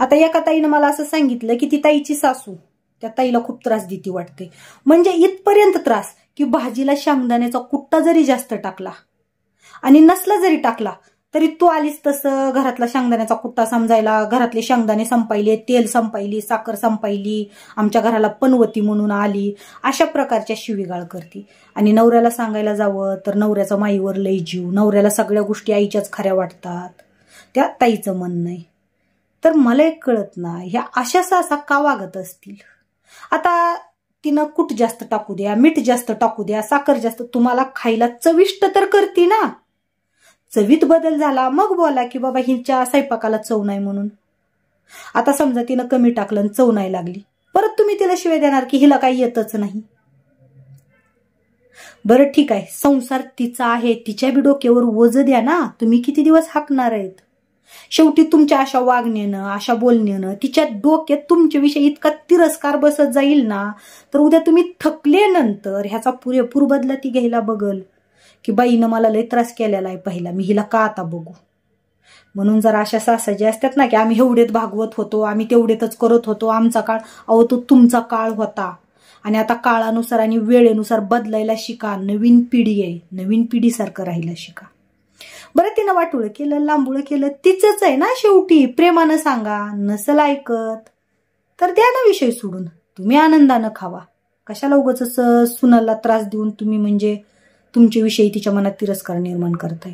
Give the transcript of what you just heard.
आता एका ताईनं मला असं सांगितलं की ती ताईची सासू त्या ताईला खूप त्रास देती वाटते. म्हणजे इथपर्यंत त्रास की भाजीला शेंगदाण्याचा कुट्टा जरी जास्त टाकला आणि नसला जरी टाकला तरी तू आलीस तसं घरातला शेंगदाण्याचा कुट्टा समजायला, घरातले शेंगदाणे संपायले, तेल संपायली, साखर संपायली, आमच्या घराला पनवती म्हणून आली, अशा प्रकारच्या शिवीगाळ करते. आणि नवऱ्याला सांगायला जावं तर नवऱ्याचा माईवर लय जीव, नवऱ्याला सगळ्या गोष्टी आईच्याच खऱ्या वाटतात, त्या ताईचं म्हणणं आहे. तर मला एक कळत नाही ह्या अशा सासा का वागत असतील. आता तिनं कूट जास्त टाकू द्या, मीठ जास्त टाकू द्या, साखर जास्त, तुम्हाला खायला चविष्ट तर करते ना. चवीत बदल झाला मग बोला की बाबा हिच्या स्वयंपाकाला चव नाही म्हणून. आता समजा तिनं कमी टाकलं चव नाही लागली, परत तुम्ही तिला शिवाय देणार की हिला काही येतच नाही. बरं ठीक आहे, संसार तिचा आहे, तिच्या बी डोक्यावर ओझ द्या ना. तुम्ही किती दिवस हाकणार आहेत. शेवटी तुमच्या अशा वागण्यानं, अशा बोलण्यानं तिच्या डोक्यात तुमच्याविषयी इतका तिरस्कार बसत जाईल ना, तर उद्या तुम्ही थकल्यानंतर ह्याचा पुरेपूर बदला ती घ्यायला बघल की बाईनं मला लय त्रास केलेला आहे पहिला, मी हिला का आता बघू. म्हणून जर अशा सासा ज्या असतात ना की आम्ही एवढेच भागवत होतो, आम्ही तेवढेच करत होतो, आमचा काळ, अहो तो तुमचा काळ होता. आणि आता काळानुसार आणि वेळेनुसार बदलायला शिका. नवीन पिढी आहे, नवीन पिढीसारखं राहायला शिका. बरं तिनं वाटोळं केलं, लांबुळं केलं, तिचंच आहे ना शेवटी. प्रेमानं सांगा, नसल ऐकत तर द्या ना विषय सोडून, तुम्ही आनंदानं खावा. कशाला उगाच सुनाला त्रास देऊन तुम्ही म्हणजे तुमच्याविषयी तिच्या मनात तिरस्कार निर्माण करताय.